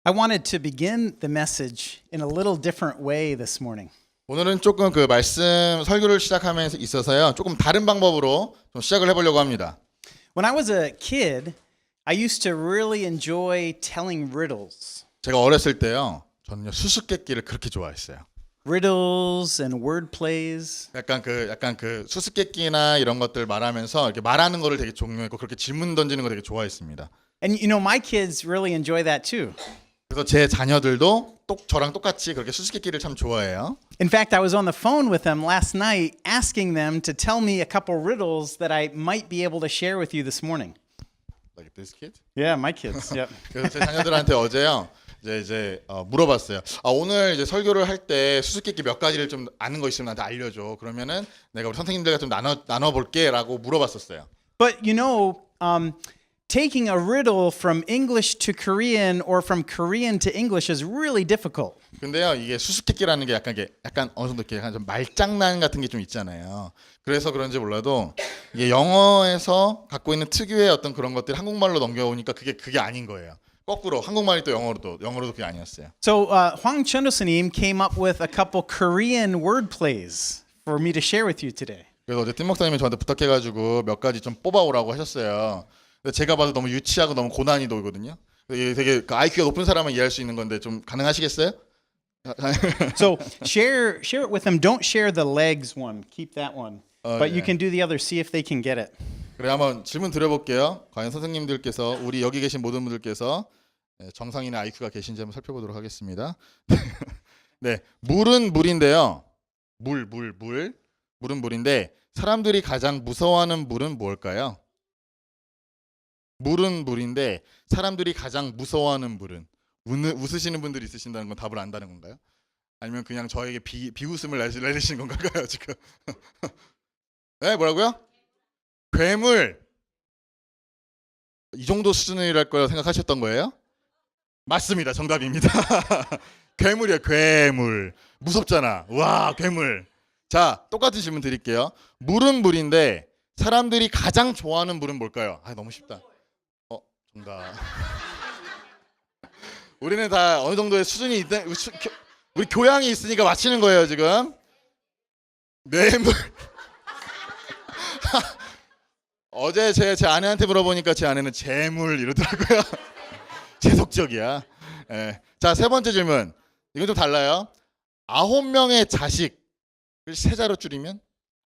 I wanted to begin the message in a little different way this morning. 오늘은 조금 그 말씀 설교를 시작하면서 있어서요. 조금 다른 방법으로 좀 시작을 해보려고 합니다. When I was a kid, I used to really enjoy telling riddles. 제가 어렸을 때요. 저는요 수수께끼를 그렇게 좋아했어요. Riddles and word plays. 약간 그 수수께끼나 이런 것들 말하면서 이렇게 말하는 거를 되게 종료했고 그렇게 질문 던지는 거 되게 좋아했습니다. And you know, my kids really enjoy that too. 그래서 제 자녀들도 저랑 똑같이 그렇게 수수께끼를 참 좋아해요. In fact, I was on the phone with them last night asking them to tell me a couple riddles that I might be able to share with you this morning. Like this kid? Yeah, my kids. Yep. 그래서 제 자녀들한테 어제요. 이제 물어봤어요. 오늘 이제 설교를 할 때 수수께끼 몇 가지를 좀 아는 거 있으면 나한테 알려줘. 그러면은 내가 우리 선생님들과 좀 나눠 볼게라고 물어봤었어요. But you know, taking a riddle from English to Korean or from Korean to English is really difficult. 근데요, 이게 수수께끼라는 게 약간 어느 정도 이렇게 약간 좀 말장난 같은 게 좀 있잖아요. 그래서 그런지 몰라도 이게 영어에서 갖고 있는 특유의 어떤 그런 것들 한국말로 넘겨오니까 그게 아닌 거예요. 거꾸로 한국말이 또 영어로도 그게 아니었어요. So Hwang Chun-do-s님 came up with a couple Korean word plays for me to share with you today. 그래서 어제 팀 목사님이 저한테 부탁해가지고 몇 가지 좀 뽑아오라고 하셨어요. 근데 제가 봐도 너무 유치하고 너무 고난이도거든요. 이게 되게 그 IQ가 높은 사람은 이해할 수 있는 건데 좀 가능하시겠어요? So share it with them. Don't share the legs one. Keep that one. But you 예. can do the other. See if they can get it. 그래 한번 질문 드려볼게요. 과연 선생님들께서 우리 여기 계신 모든 분들께서 정상인의 IQ가 계신지 한번 살펴보도록 하겠습니다. 네, 물은 물인데요. 물은 물인데 사람들이 가장 무서워하는 물은 뭘까요? 물은 물인데 사람들이 가장 무서워하는 물은 웃으시는 분들이 있으신다는 건 답을 안다는 건가요? 아니면 그냥 저에게 비웃음을 내리시는 건가요 지금? 네, 뭐라고요? 괴물. 이 정도 수준이랄 거라 생각하셨던 거예요? 맞습니다. 정답입니다. 괴물이에요. 괴물. 무섭잖아. 와, 괴물. 자, 똑같은 질문 드릴게요. 물은 물인데 사람들이 가장 좋아하는 물은 뭘까요? 너무 쉽다. 정답. 우리는 다 어느 정도의 수준이 있다. 우리 교양이 있으니까 맞히는 거예요, 지금. 뇌물. 어제 제 아내한테 물어보니까 제 아내는 재물 이러더라고요. 재속적이야. 예. 자, 세 번째 질문. 이건 좀 달라요. 9명의 자식을 세자로 줄이면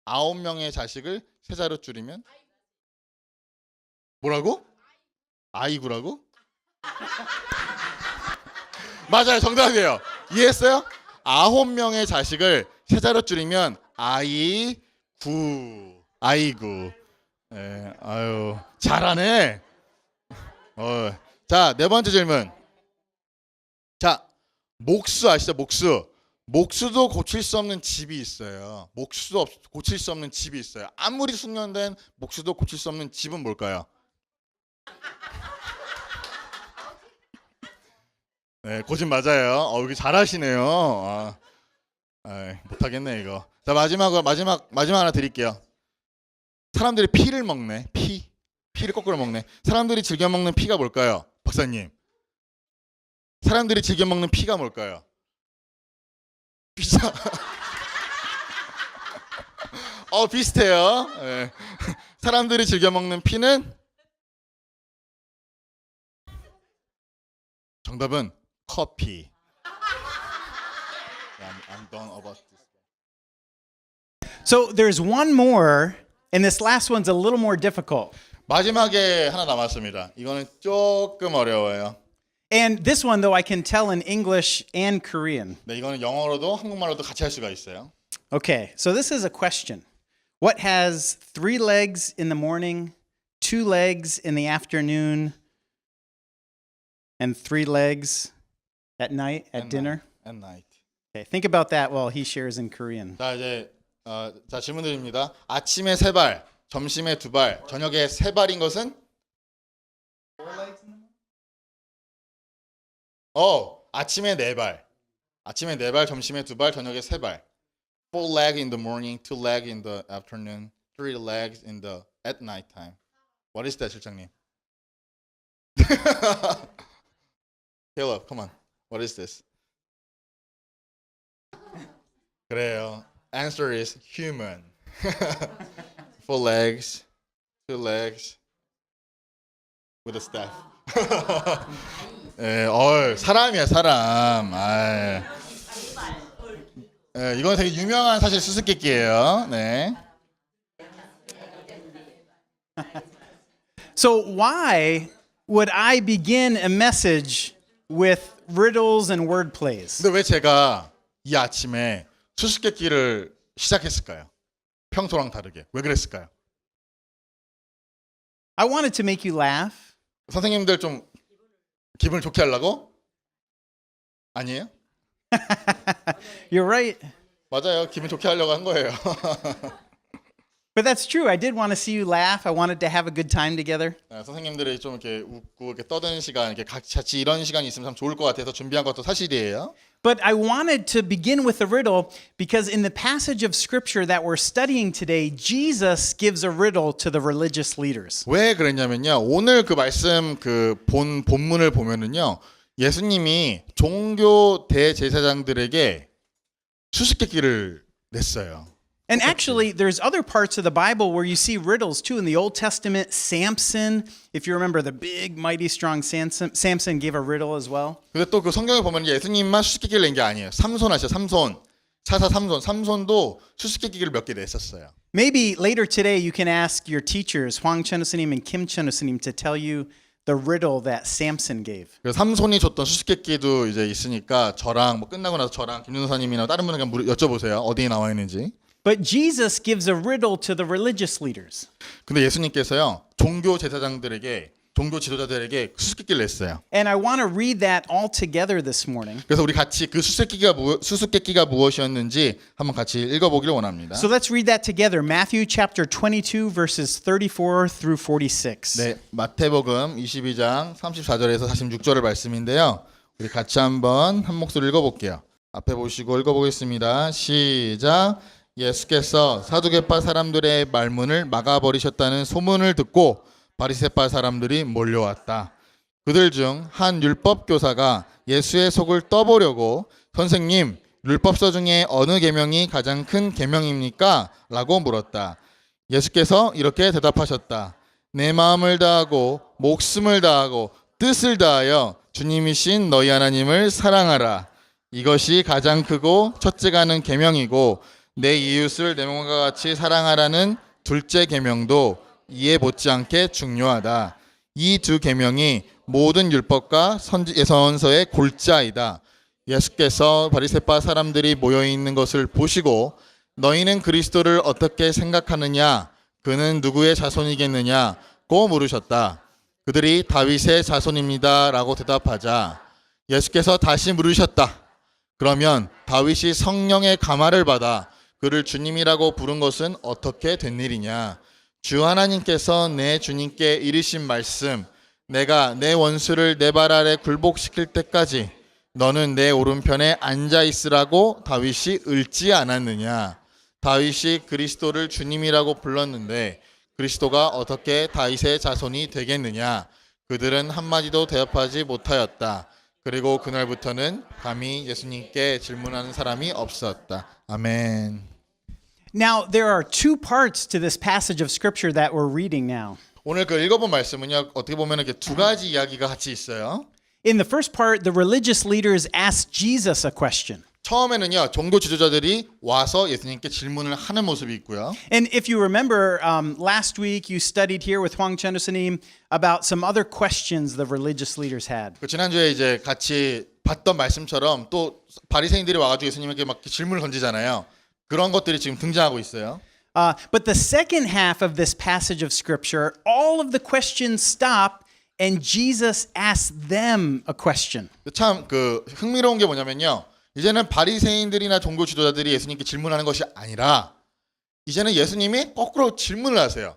9명의 자식을 세자로 줄이면 뭐라고? 아이구라고? 맞아요. 정답이에요. 이해했어요? 9명의 자식을 세자로 줄이면 아이구. 예, 아유, 잘하네. 자, 네 번째 질문. 자, 목수 아시죠? 목수도 고칠 수 없는 집이 있어요. 목수도 고칠 수 없는 집이 있어요. 아무리 숙련된 목수도 고칠 수 없는 집은 뭘까요? 네, 고집 맞아요. 여기 잘하시네요. 못하겠네 이거. 자, 마지막 하나 드릴게요. 사람들이 피를 먹네. 피를 거꾸로 먹네. 사람들이 즐겨 먹는 피가 뭘까요? 박사님. 사람들이 즐겨 먹는 피가 뭘까요? 피자. 비슷해요. 네. 사람들이 즐겨 먹는 피는 정답은 커피. I'm done about this. So there's one more, and this last one's a little more difficult. 마지막에 하나 남았습니다. 이거는 조금 어려워요. And this one, though, I can tell in English and Korean. 네, 이거는 영어로도 한국말로도 같이 할 수가 있어요. Okay, so this is a question. What has 3 legs in the morning, 2 legs in the afternoon, and 3 legs at night, at dinner? At night. Okay, think about that while he shares in Korean. 자, 이제 자 질문 드립니다. 아침에 3발, 점심에 2발, 저녁에 3발인 것은? 아침에 4발. 아침에 4발, 점심에 2발, 저녁에 3발. 4 leg in the morning, 2 leg in the afternoon, 3 legs at night time. What is that, 실장님? Caleb, come on. What is this? 그래요. Answer is human. 4 legs, 2 legs with a staff. 예, 사람이야 사람. 이건 되게 유명한 사실 수수께끼예요. 네. So why would I begin a message with riddles and word plays? 근데 왜 제가 이 아침에 수수께끼를 시작했을까요? 평소랑 다르게. 왜 그랬을까요? I wanted to make you laugh. 선생님들 좀 기분을 좋게 하려고? 아니에요? You're right. 맞아요. 기분 좋게 하려고 한 거예요. But that's true. I did want to see you laugh. I wanted to have a good time together. 선생님들이 좀 이렇게 웃고 이렇게 떠드는 시간, 이렇게 같이 이런 시간이 있으면 참 좋을 것 같아서 준비한 것도 사실이에요. But I wanted to begin with a riddle because in the passage of scripture that we're studying today, Jesus gives a riddle to the religious leaders. 왜 그랬냐면요. 오늘 그 말씀 그 본문을 보면은요. 예수님이 종교 대제사장들에게 수수께끼를 냈어요. And actually, there's other parts of the Bible where you see riddles too. In the Old Testament, Samson, if you remember the big, mighty, strong Samson gave a riddle as well. 근데 또 그 성경에 보면 예수님만 수수께끼를 낸 게 아니에요. 삼손 아시죠? 삼손도 수수께끼를 몇 개 냈었어요. Maybe later today you can ask your teachers, Hwang Chun-S님 and Kim Chun-S님, to tell you the riddle that Samson gave. 그래서 삼손이 줬던 수수께끼도 이제 있으니까 저랑 뭐 끝나고 나서 저랑 김윤사님이나 다른 분에게 여쭤보세요. 어디에 나와 있는지. But Jesus gives a riddle to the religious leaders. 근데 예수님께서요. 종교 제사장들에게 종교 지도자들에게 수수께끼를 냈어요. And I want to read that all together this morning. 그래서 우리 같이 그 수수께끼가 무엇이었는지 한번 같이 읽어보기를 원합니다. So let's read that together. Matthew chapter 22 verses 34 through 46. 네, 마태복음 22장 34절에서 46절의 말씀인데요. 우리 같이 한번 한 목소리 읽어볼게요. 앞에 보시고 읽어보겠습니다. 시작. 예수께서 사두개파 사람들의 말문을 막아버리셨다는 소문을 듣고 바리새파 사람들이 몰려왔다. 그들 중 한 율법 교사가 예수의 속을 떠보려고 선생님, 율법서 중에 어느 계명이 가장 큰 계명입니까? 라고 물었다. 예수께서 이렇게 대답하셨다. 내 마음을 다하고 목숨을 다하고 뜻을 다하여 주님이신 너희 하나님을 사랑하라. 이것이 가장 크고 첫째가는 계명이고 내 이웃을 내 몸과 같이 사랑하라는 둘째 계명도 이에 못지않게 중요하다. 이 두 계명이 모든 율법과 예선서의 골자이다. 예수께서 바리새파 사람들이 모여 있는 것을 보시고 너희는 그리스도를 어떻게 생각하느냐? 그는 누구의 자손이겠느냐고 물으셨다. 그들이 다윗의 자손입니다라고 대답하자 예수께서 다시 물으셨다. 그러면 다윗이 성령의 감화를 받아 그를 주님이라고 부른 것은 어떻게 된 일이냐? 주 하나님께서 내 주님께 이르신 말씀, 내가 내 원수를 내 발 아래 굴복시킬 때까지 너는 내 오른편에 앉아 있으라고 다윗이 읊지 않았느냐? 다윗이 그리스도를 주님이라고 불렀는데 그리스도가 어떻게 다윗의 자손이 되겠느냐? 그들은 한마디도 대답하지 못하였다. 그리고 그날부터는 감히 예수님께 질문하는 사람이 없었다. 아멘. Now, there are two parts to this passage of scripture that we're reading now. 오늘 그 읽어본 말씀은요. 어떻게 보면 이렇게 두 가지 이야기가 같이 있어요. In the first part, the religious leaders asked Jesus a question. 처음에는요. 종교 지도자들이 와서 예수님께 질문을 하는 모습이 있고요. And if you remember, last week you studied here with Hwang Chun-S님 about some other questions the religious leaders had. 그 지난주에 이제 같이 봤던 말씀처럼 또 바리새인들이 와가지고 예수님에게 막 질문을 던지잖아요. 그런 것들이 지금 등장하고 있어요. But the second half of this passage of scripture, all of the questions stop and Jesus asks them a question. 참 그 흥미로운 게 뭐냐면요. 이제는 바리새인들이나 종교 지도자들이 예수님께 질문하는 것이 아니라 이제는 예수님이 거꾸로 질문을 하세요.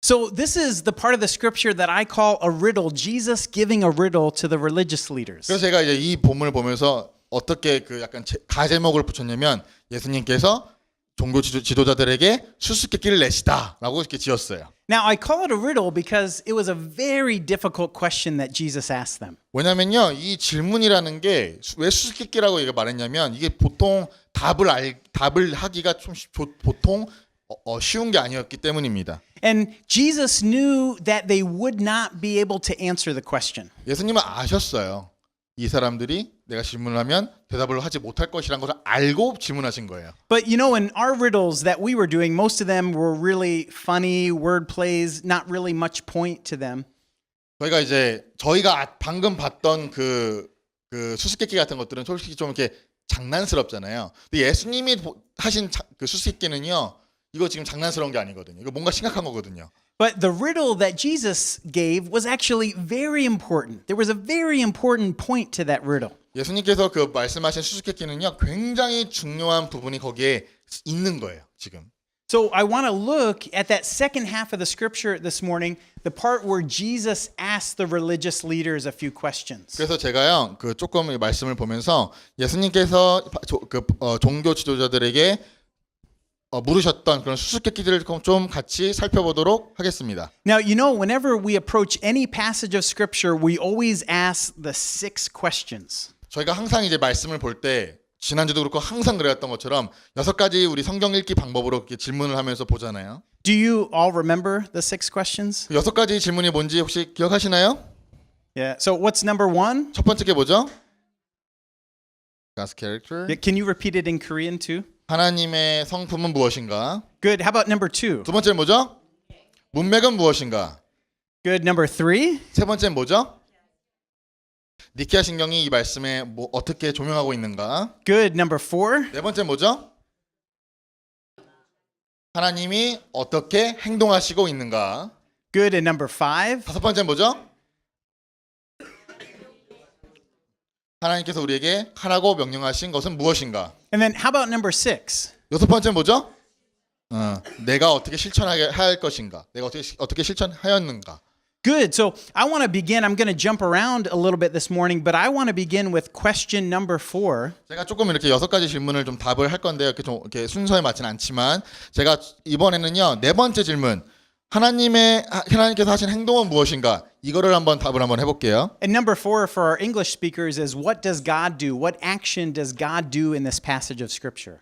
So this is the part of the scripture that I call a riddle, Jesus giving a riddle to the religious leaders. 그래서 제가 이제 이 본문을 보면서 어떻게 그 약간 가제목을 붙였냐면 예수님께서 종교 지도자들에게 수수께끼를 내시다라고 이렇게 지었어요. Now, I call it a riddle because it was a very difficult question that Jesus asked them. 왜냐면요, 이 질문이라는 게 왜 수수께끼라고 얘가 말했냐면 이게 보통 답을 하기가 좀 보통 쉬운 게 아니었기 때문입니다. And Jesus knew that they would not be able to answer the question. 예수님은 아셨어요. 이 사람들이 내가 질문을 하면 대답을 하지 못할 것이라는 것을 알고 질문하신 거예요. But you know, in our riddles that we were doing, most of them were really funny word plays, not really much point to them. 저희가 방금 봤던 그 수수께끼 같은 것들은 솔직히 좀 이렇게 장난스럽잖아요. 근데 예수님이 하신 그 수수께끼는요, 이거 지금 장난스러운 게 아니거든요. 이거 뭔가 심각한 거거든요. But the riddle that Jesus gave was actually very important. There was a very important point to that riddle. 예수님께서 그 말씀하신 수수께끼는요, 굉장히 중요한 부분이 거기에 있는 거예요, 지금. So I want to look at that second half of the scripture this morning, the part where Jesus asked the religious leaders a few questions. 그래서 제가요, 그 조금 말씀을 보면서 예수님께서 종교 지도자들에게 물으셨던 그런 수수께끼들을 좀 같이 살펴보도록 하겠습니다. Now, you know, whenever we approach any passage of scripture, we always ask the 6 questions. 저희가 항상 이제 말씀을 볼 때 지난주도 그렇고 항상 그랬던 것처럼 6가지 우리 성경 읽기 방법으로 이렇게 질문을 하면서 보잖아요. Do you all remember the 6 questions? 6가지 질문이 뭔지 혹시 기억하시나요? Yeah. So what's number 1? 첫 번째 게 뭐죠? God's character. Can you repeat it in Korean too? 하나님의 성품은 무엇인가? Good. How about number 2? 두 번째는 뭐죠? 문맥은 무엇인가? Good. Number 3? 세 번째는 뭐죠? 니케아 신경이 이 말씀에 어떻게 조명하고 있는가? Good. Number 4? 네 번째는 뭐죠? 하나님이 어떻게 행동하시고 있는가? Good. And number 5? 다섯 번째는 뭐죠? 하나님께서 우리에게 하라고 명령하신 것은 무엇인가? And then how about number 6? 여섯 번째는 뭐죠? 내가 어떻게 실천하게 할 것인가? 내가 어떻게 실천하였는가? Good. So I want to begin. I'm going to jump around a little bit this morning, but I want to begin with question number 4. 제가 조금 이렇게 6가지 질문을 좀 답을 할 건데요. 이렇게 순서에 맞지는 않지만 제가 이번에는요, 네 번째 질문. 하나님께서 하신 행동은 무엇인가? 이거를 답을 한번 해볼게요. And number 4 for our English speakers is what does God do? What action does God do in this passage of scripture?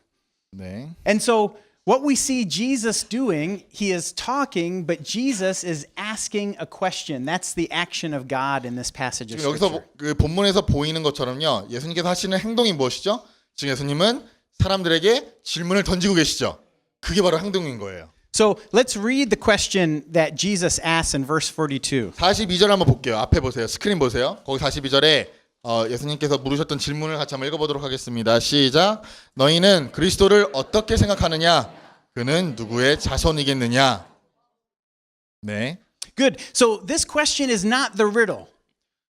네. And so what we see Jesus doing, he is talking, but Jesus is asking a question. That's the action of God in this passage of 지금 scripture. 여기서 그 본문에서 보이는 것처럼요, 예수님께서 하시는 행동이 무엇이죠? 지금 예수님은 사람들에게 질문을 던지고 계시죠. 그게 바로 행동인 거예요. So let's read the question that Jesus asks in verse 42. 42절 한번 볼게요. 앞에 보세요. 스크린 보세요. 거기 42절에 예수님께서 물으셨던 질문을 같이 한번 읽어보도록 하겠습니다. 시작. 너희는 그리스도를 어떻게 생각하느냐? 그는 누구의 자손이겠느냐? 네. Good. So this question is not the riddle.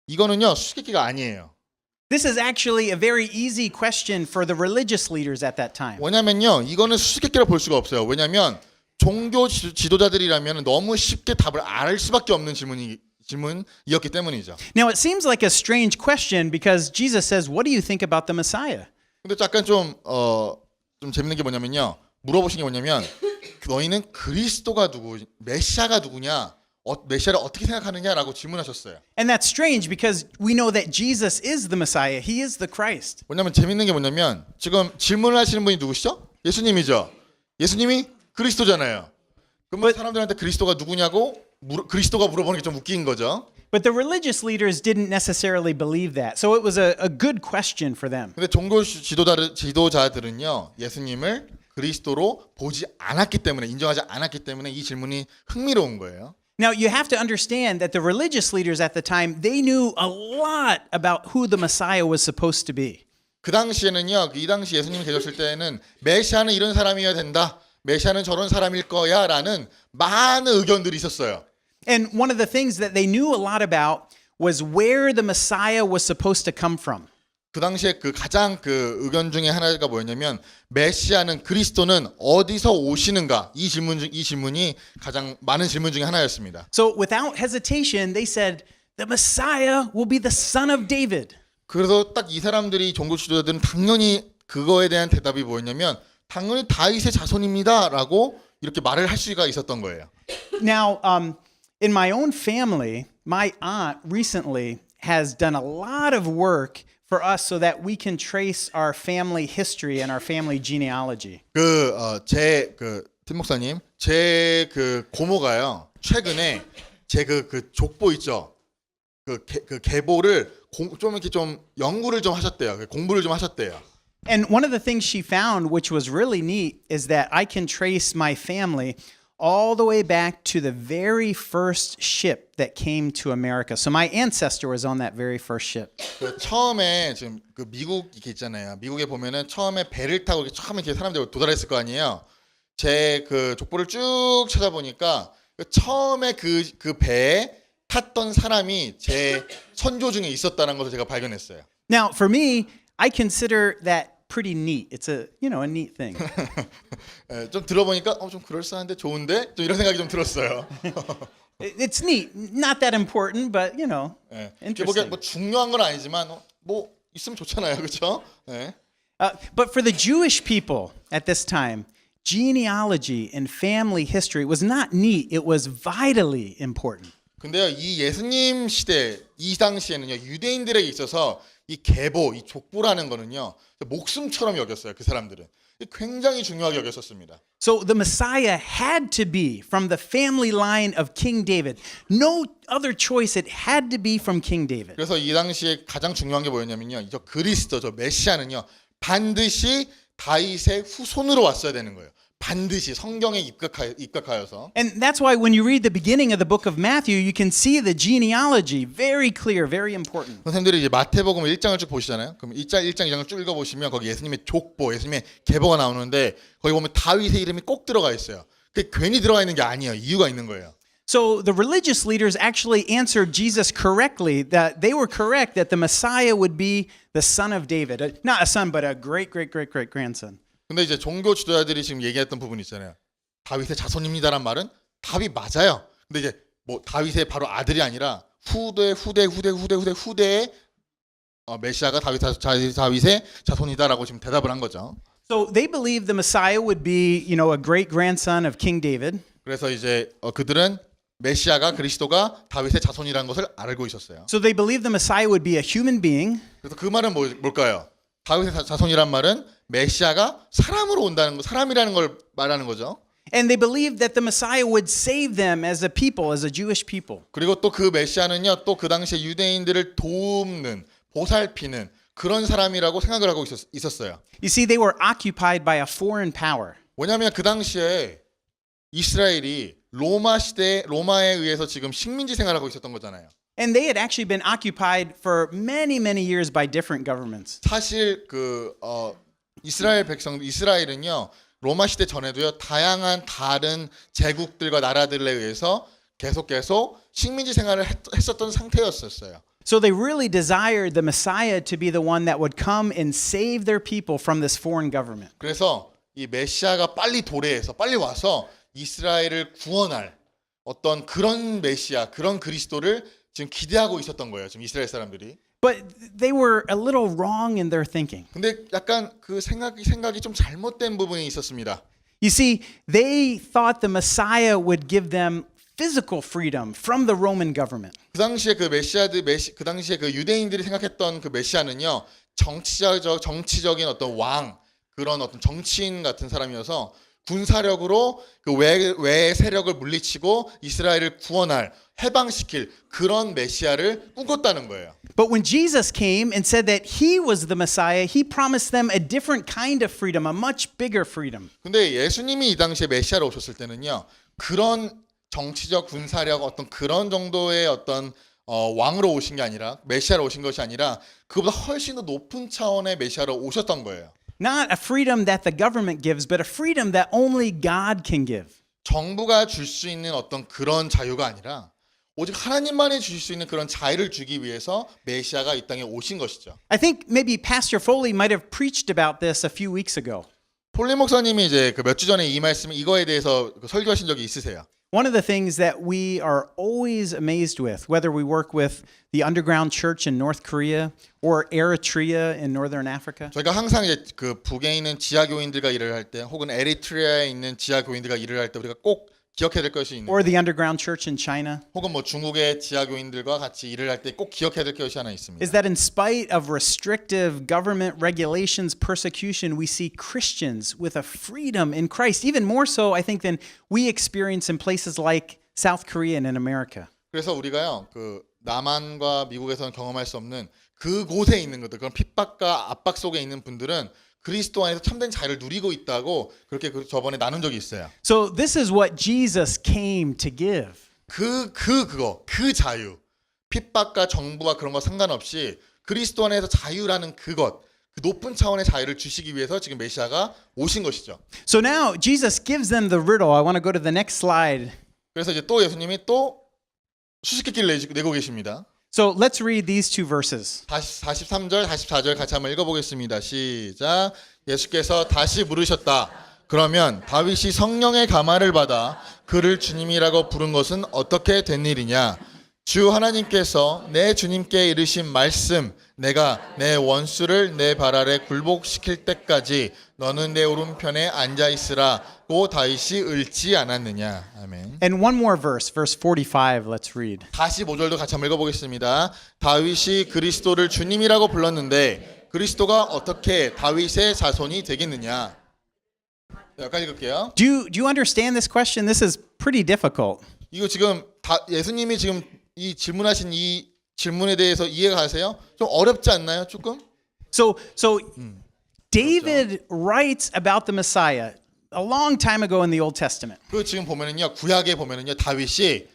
이거는요, 수수께끼가 아니에요. This is actually a very easy question for the religious leaders at that time. 왜냐면요, 이거는 수수께끼라 볼 수가 없어요. 왜냐면 종교 지도자들이라면 너무 쉽게 답을 알 수밖에 없는 질문이었기 때문이죠. Now it seems like a strange question because Jesus says, "What do you think about the Messiah?" 근데 약간 좀 재밌는 게 뭐냐면요. 물어보신 게 뭐냐면 너희는 그리스도가 메시아가 누구냐? 메시아를 어떻게 생각하느냐라고 질문하셨어요. And that's strange because we know that Jesus is the Messiah. He is the Christ. 왜냐면 재밌는 게 뭐냐면 지금 질문을 하시는 분이 누구시죠? 예수님이죠. 예수님이 그리스도잖아요. 그러면 사람들한테 그리스도가 누구냐고 그리스도가 물어보는 게 좀 웃긴 거죠. But the religious leaders didn't necessarily believe that. So it was a good question for them. 근데 종교 지도자들은요, 예수님을 그리스도로 보지 않았기 때문에, 인정하지 않았기 때문에 이 질문이 흥미로운 거예요. Now you have to understand that the religious leaders at the time, they knew a lot about who the Messiah was supposed to be. 그 당시에는요, 이 당시 예수님이 계셨을 때는 메시아는 이런 사람이어야 된다. 메시아는 저런 사람일 거야라는 많은 의견들이 있었어요. And one of the things that they knew a lot about was where the Messiah was supposed to come from. 그 당시에 가장 의견 중에 하나가 뭐였냐면 메시아는 그리스도는 어디서 오시는가? 이 질문이 가장 많은 질문 중에 하나였습니다. So without hesitation, they said, "The Messiah will be the son of David." 그래서 딱 이 사람들이 종교 지도자들은 당연히 그거에 대한 대답이 뭐였냐면 당연히 다윗의 자손입니다라고 이렇게 말을 할 수가 있었던 거예요. Now, in my own family, my aunt recently has done a lot of work for us so that we can trace our family history and our family genealogy. 팀 목사님, 제 그 고모가요 최근에 제 그 족보 있죠, 그 계보를 좀 이렇게 좀 연구를 좀 하셨대요. 공부를 좀 하셨대요. And one of the things she found, which was really neat, is that I can trace my family all the way back to the very first ship that came to America. So my ancestor was on that very first ship. 그 처음에 지금 그 미국 이렇게 있잖아요. 미국에 보면은 처음에 배를 타고 이렇게 처음에 이렇게 사람들이 도달했을 거 아니에요. 제 그 족보를 쭉 찾아보니까 그 처음에 그 배에 탔던 사람이 제 선조 중에 있었다는 것을 제가 발견했어요. Now, for me, I consider that pretty neat. It's a neat thing. 좀 들어보니까 좀 그럴싸한데 좋은데 좀 이런 생각이 좀 들었어요. It's neat. Not that important, but 예. 이게 interesting. 뭐 중요한 건 아니지만 뭐 있으면 좋잖아요, 그렇죠? 예. But for the Jewish people at this time, genealogy and family history was not neat. It was vitally important. 근데요, 이 예수님 시대 이 당시에는요, 유대인들에게 있어서 이 계보, 이 족보라는 거는요, 목숨처럼 여겼어요. 그 사람들은 굉장히 중요하게 여겼었습니다. So the Messiah had to be from the family line of King David. No other choice. It had to be from King David. 그래서 이 당시에 가장 중요한 게 뭐였냐면요, 저 그리스도, 저 메시아는요, 반드시 다윗의 후손으로 왔어야 되는 거예요. 반드시 성경에 입각하여서. And that's why when you read the beginning of the book of Matthew, you can see the genealogy very clear, very important. 선생님들이 이제 마태복음 1장을 쭉 보시잖아요. 그럼 1장, 2장을 쭉 읽어보시면 거기 예수님의 족보, 예수님의 계보가 나오는데 거기 보면 다윗의 이름이 꼭 들어가 있어요. 그게 괜히 들어가 있는 게 아니에요. 이유가 있는 거예요. So the religious leaders actually answered Jesus correctly, that they were correct that the Messiah would be the son of David. Not a son, but a great grandson. 근데 이제 종교 지도자들이 지금 얘기했던 부분이 있잖아요. 다윗의 자손입니다란 말은 답이 맞아요. 근데 이제 뭐 다윗의 바로 아들이 아니라 후대의 메시아가 다윗의 자손이다라고 지금 대답을 한 거죠. So they believed the Messiah would be, a great grandson of King David. 그래서 이제 그들은 메시아가 그리스도가 다윗의 자손이라는 것을 알고 있었어요. So they believed the Messiah would be a human being. 그래서 그 말은 뭘까요? 다윗의 자손이란 말은 메시아가 사람으로 온다는 거, 사람이라는 걸 말하는 거죠. And they believed that the Messiah would save them as a people, as a Jewish people. 그리고 또 그 메시아는요, 또 그 당시에 유대인들을 돕는, 보살피는 그런 사람이라고 생각을 하고 있었어요. You see, they were occupied by a foreign power. 왜냐하면 그 당시에 이스라엘이 로마에 의해서 지금 식민지 생활하고 있었던 거잖아요. And they had actually been occupied for many years by different governments. 사실 이스라엘은요, 로마 시대 전에도요, 다양한 다른 제국들과 나라들에 의해서 계속 식민지 생활을 했었던 상태였었어요. So they really desired the Messiah to be the one that would come and save their people from this foreign government. 그래서 이 메시아가 빨리 도래해서 빨리 와서 이스라엘을 구원할 어떤 그런 메시아, 그런 그리스도를 지금 기대하고 있었던 거예요. 지금 이스라엘 사람들이. But they were a little wrong in their thinking. 근데 약간 그 생각이 좀 잘못된 부분이 있었습니다. You see, they thought the Messiah would give them physical freedom from the Roman government. 그 당시에 그 당시에 그 유대인들이 생각했던 그 메시아는요, 정치적인 어떤 왕, 그런 어떤 정치인 같은 사람이어서 군사력으로 그 외의 세력을 물리치고 이스라엘을 구원할, 해방시킬 그런 메시아를 꿈꿨다는 거예요. But when Jesus came and said that he was the Messiah, he promised them a different kind of freedom, a much bigger freedom. 근데 예수님이 이 당시에 메시아로 오셨을 때는요, 그런 정치적 군사력 어떤 그런 정도의 어떤 왕으로 오신 게 아니라, 메시아로 오신 것이 아니라 그보다 훨씬 더 높은 차원의 메시아로 오셨던 거예요. Not a freedom that the government gives, but a freedom that only God can give. 정부가 줄 수 있는 어떤 그런 자유가 아니라 오직 하나님만이 주실 수 있는 그런 자유를 주기 위해서 메시아가 이 땅에 오신 것이죠. I think maybe Pastor Foley might have preached about this a few weeks ago. 폴리 목사님이 이제 그 몇 주 전에 이 말씀 이거에 대해서 설교하신 적이 있으세요. One of the things that we are always amazed with, whether we work with the underground church in North Korea or Eritrea in Northern Africa, 저희가 항상 이제 그 북에 있는 지하 교인들과 일을 할 때, 혹은 에리트리아에 있는 지하 교인들과 일을 할 때 우리가 꼭 기억해야 될 것이 있는 or 거예요. the underground church in China, 혹은 뭐 중국의 지하 교인들과 같이 일을 할 때 꼭 기억해야 될 것이 하나 있습니다. is that in spite of restrictive government regulations, persecution, we see Christians with a freedom in Christ, even more so, I think, than we experience in places like South Korea and in America. 그래서 우리가요, 그 남한과 미국에서는 경험할 수 없는 그곳에 있는 것들, 그런 핍박과 압박 속에 있는 분들은 그리스도 안에서 참된 자유를 누리고 있다고 그렇게 저번에 나눈 적이 있어요. So this is what Jesus came to give. 그 자유, 핍박과 정부와 그런 거 상관없이 그리스도 안에서 자유라는 그것, 그 높은 차원의 자유를 주시기 위해서 지금 메시아가 오신 것이죠. So now Jesus gives them the riddle. I want to go to the next slide. 그래서 이제 또 예수님이 또 수수께끼를 내고 계십니다. So let's read these two verses. 43절, 44절 같이 한번 읽어보겠습니다. 시작. 예수께서 다시 물으셨다. 그러면 다윗이 성령의 감화를 받아 그를 주님이라고 부른 것은 어떻게 된 일이냐? 주 하나님께서 내 주님께 이르신 말씀, 내가 내 원수를 내 발 아래 굴복시킬 때까지 너는 내 오른편에 앉아 있으라고 다윗이 읊지 않았느냐? 아멘. And one more verse, verse 45, let's read. 45절도 같이 한번 읽어보겠습니다. 다윗이 그리스도를 주님이라고 불렀는데 그리스도가 어떻게 다윗의 자손이 되겠느냐? 여기까지 읽을게요. Do you understand this question? This is pretty difficult. 이거 지금 예수님이 지금 이 질문하신 이 질문에 대해서 이해가 가세요? 좀 어렵지 않나요? 조금? So David writes about the Messiah a long time ago in the Old Testament. 그 지금 보면은요, 구약에 보면은요, 다윗이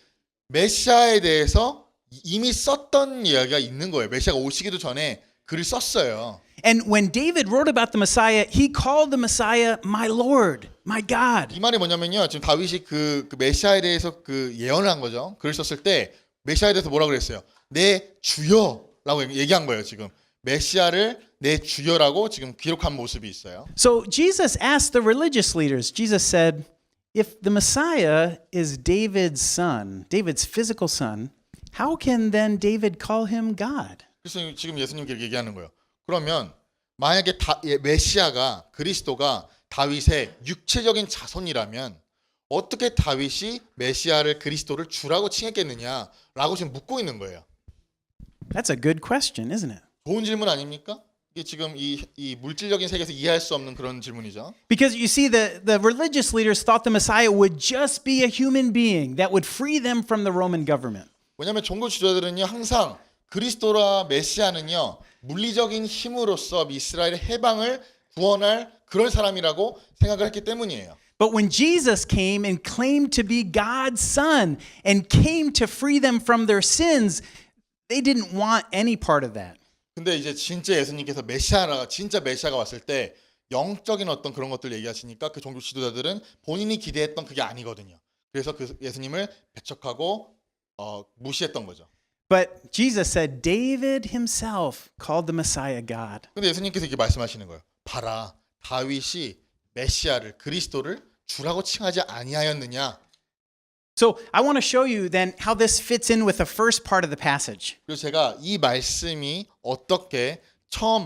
메시아에 대해서 이미 썼던 이야기가 있는 거예요. 메시아가 오시기도 전에 글을 썼어요. And when David wrote about the Messiah, he called the Messiah my Lord, my God. 이 말이 뭐냐면요, 지금 다윗이 그 메시아에 대해서 그 예언을 한 거죠. 글을 썼을 때 메시아에 대해서 뭐라고 그랬어요? 내 주여라고 얘기한 거예요. 지금 메시아를 내 주여라고 지금 기록한 모습이 있어요. So Jesus asked the religious leaders, Jesus said, if the Messiah is David's son, David's physical son, how can then David call him God? 그래서 지금 예수님께 얘기하는 거예요. 그러면 만약에 메시아가 그리스도가 다윗의 육체적인 자손이라면 어떻게 다윗이 메시아를 그리스도를 주라고 칭했겠느냐라고 지금 묻고 있는 거예요. That's a good question, isn't it? 좋은 질문 아닙니까? 이게 지금 이 물질적인 세계에서 이해할 수 없는 그런 질문이죠. Because you see, the religious leaders thought the Messiah would just be a human being that would free them from the Roman government. 왜냐하면 종교 지도자들은요 항상 그리스도라 메시아는요 물리적인 힘으로써 이스라엘의 해방을 구원할 그런 사람이라고 생각을 했기 때문이에요. But when Jesus came and claimed to be God's son and came to free them from their sins, they didn't want any part of that. 근데 이제 진짜 예수님께서 진짜 메시아가 왔을 때 영적인 어떤 그런 것들 얘기하시니까 그 종교 지도자들은 본인이 기대했던 그게 아니거든요. 그래서 그 예수님을 배척하고 무시했던 거죠. But Jesus said David himself called the Messiah God. 근데 예수님께서 이렇게 말씀하시는 거예요. 봐라, 다윗이 메시아를 그리스도를 주라고 칭하지 아니하였느냐. So I want to show you then how this fits in with the first part of the passage. 그래서 제가 이 말씀이 어떻게 첫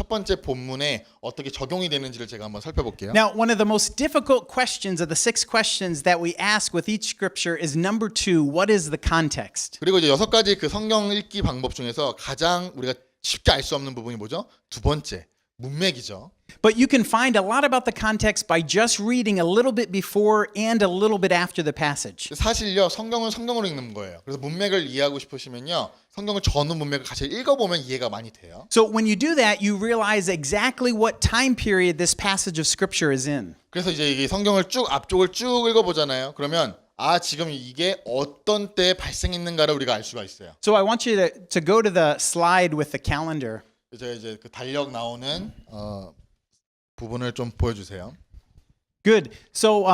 번째 본문에 어떻게 적용이 되는지를 제가 한번 살펴볼게요. Now, one of the most difficult questions of the 6 questions that we ask with each scripture is number 2, what is the context? 그리고 이제 6가지 그 성경 읽기 방법 중에서 가장 우리가 쉽게 알 수 없는 부분이 뭐죠? 두 번째, 문맥이죠. But you can find a lot about the context by just reading a little bit before and a little bit after the passage. 사실요, 성경은 성경으로 읽는 거예요. 그래서 문맥을 이해하고 싶으시면요, 성경을 전후 문맥을 같이 읽어보면 이해가 많이 돼요. So when you do that, you realize exactly what time period this passage of scripture is in. 그래서 이제 이 성경을 앞쪽을 쭉 읽어보잖아요. 그러면 지금 이게 어떤 때에 발생했는가를 우리가 알 수가 있어요. So I want you to go to the slide with the calendar. 이제 그 달력 나오는 부분을 좀 보여주세요. Good. So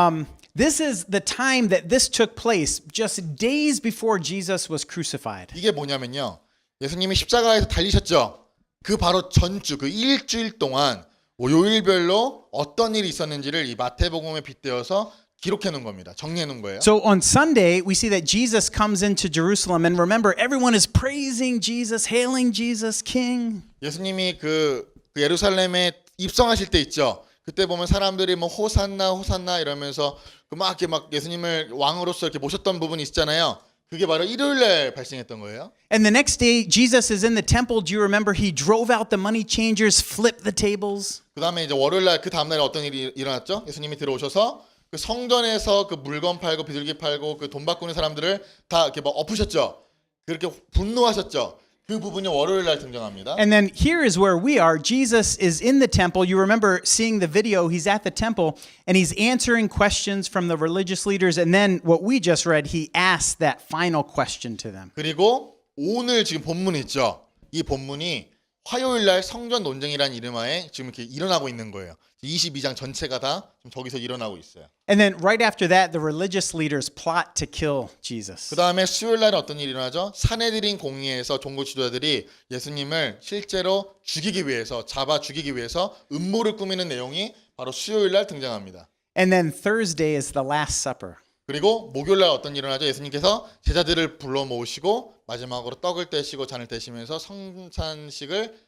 this is the time that this took place, just days before Jesus was crucified. 이게 뭐냐면요, 예수님이 십자가에서 달리셨죠. 그 바로 전주, 그 일주일 동안 요일별로 어떤 일이 있었는지를 이 마태복음에 빗대어서 기록해 놓은 겁니다. 정리해 놓은 거예요. So on Sunday, we see that Jesus comes into Jerusalem, and remember, everyone is praising Jesus, hailing Jesus, King. 예수님이 그 예루살렘에 입성하실 때 있죠. 그때 보면 사람들이 뭐 호산나 호산나 이러면서 막 이렇게 막 예수님을 왕으로서 이렇게 모셨던 부분이 있잖아요. 그게 바로 일요일 날 발생했던 거예요. And the next day, Jesus is in the temple. Do you remember he drove out the money changers, flipped the tables? 그다음에 이제 월요일 날 그 다음 날에 어떤 일이 일어났죠? 예수님이 들어오셔서 그 성전에서 그 물건 팔고 비둘기 팔고 그 돈 바꾸는 사람들을 다 이렇게 막 엎으셨죠. 그렇게 분노하셨죠. 그 부분이 월요일 날 등장합니다. And then here is where we are. Jesus is in the temple. You remember seeing the video. He's at the temple and he's answering questions from the religious leaders. And then what we just read, he asked that final question to them. 그리고 오늘 지금 본문이 있죠. 이 본문이 화요일 날 성전 논쟁이라는 이름하에 지금 이렇게 일어나고 있는 거예요. 22장 전체가 다 지금 저기서 일어나고 있어요. And then right after that, the religious leaders plot to kill Jesus. 그 다음에 수요일 날은 어떤 일이 일어나죠? 사내들인 공의에서 종교 지도자들이 예수님을 실제로 죽이기 위해서 잡아 죽이기 위해서 음모를 꾸미는 내용이 바로 수요일 날 등장합니다. And then Thursday is the Last Supper. 그리고 목요일 날 어떤 일이 일어나죠? 예수님께서 제자들을 불러 모으시고 마지막으로 떡을 떼시고 잔을 떼시면서 성찬식을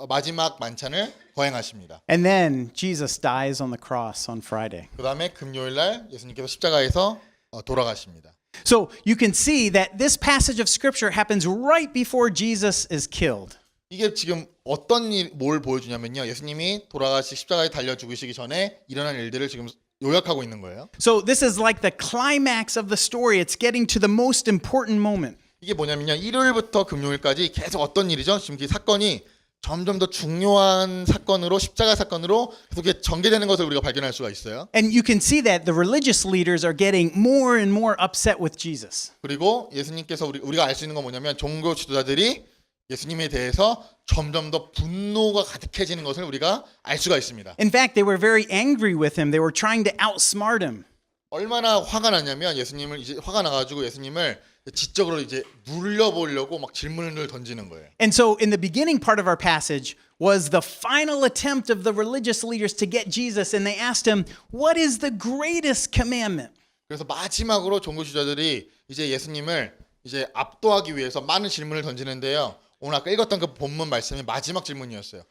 마지막 만찬을 거행하십니다. And then Jesus dies on the cross on Friday. 그 다음에 금요일 날 예수님께서 십자가에서 돌아가십니다. So you can see that this passage of scripture happens right before Jesus is killed. 이게 지금 어떤 뭘 보여주냐면요. 예수님이 돌아가시 십자가에 달려 죽으시기 전에 일어난 일들을 지금 요약하고 있는 거예요. So this is like the climax of the story. It's getting to the most important moment. 이게 뭐냐면요. 일요일부터 금요일까지 계속 어떤 일이죠? 지금 이 사건이 점점 더 중요한 사건으로 십자가 사건으로 계속 전개되는 것을 우리가 발견할 수가 있어요. And you can see that the religious leaders are getting more and more upset with Jesus. 그리고 예수님께서 우리가 알 수 있는 건 뭐냐면 종교 지도자들이 예수님에 대해서 점점 더 분노가 가득해지는 것을 우리가 알 수가 있습니다. In fact, they were very angry with him. They were trying to outsmart him. 얼마나 화가 났냐면 예수님을 이제 화가 나가지고 예수님을 지적으로 이제 물려보려고 막 질문을 던지는 거예요. And so in the beginning part of our passage was the final attempt of the religious leaders to get Jesus, and they asked him, "What is the greatest commandment?" 그래서 마지막으로 종교 지도자들이 이제 예수님을 이제 압도하기 위해서 많은 질문을 던지는데요. 오늘 아까 읽었던 그 본문 말씀이 마지막 질문이었어요.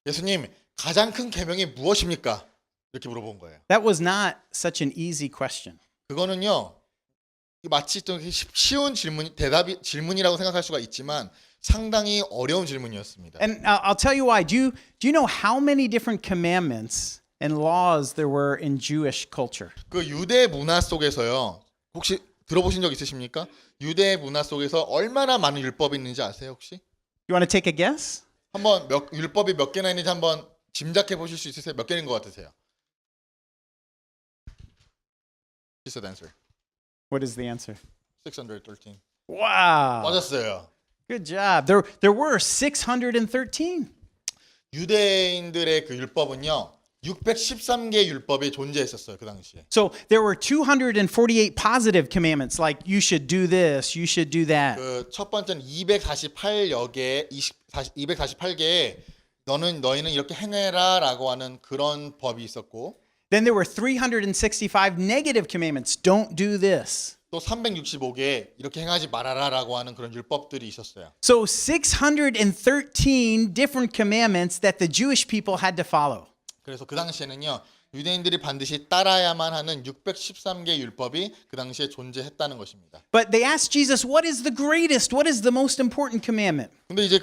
예수님, 가장 큰 계명이 무엇입니까? 이렇게 물어본 거예요. That was not such an easy question. 그거는요. 마치 좀 쉬운 질문이라고 생각할 수가 있지만 상당히 어려운 질문이었습니다. And I'll tell you why. Do you know how many different commandments and laws there were in Jewish culture? 그 유대 문화 속에서요. 혹시 들어보신 적 있으십니까? 유대 문화 속에서 얼마나 많은 율법이 있는지 아세요, 혹시? You want to take a guess? 한번 율법이 몇 개나 있는지 한번 짐작해 보실 수 있으세요? 몇 개인 것 같으세요? Just an answer. What is the answer? 613. Wow. 맞았어요. Good job. There were 613. 유대인들의 그 율법은요. 613개 율법이 존재했었어요, 그 당시에. So there were 248 positive commandments like you should do this, you should do that. 그 첫 번째는 248개의 너희는 이렇게 행해라라고 하는 그런 법이 있었고 Then there were 365 negative commandments. Don't do this. 또 365개 이렇게 행하지 말아라라고 하는 그런 율법들이 있었어요. So 613 different commandments that the Jewish people had to follow. 그래서 그 당시에는요. 유대인들이 반드시 따라야만 하는 613개 율법이 그 당시에 존재했다는 것입니다. But they asked Jesus, what is the greatest? What is the most important commandment? 근데 이제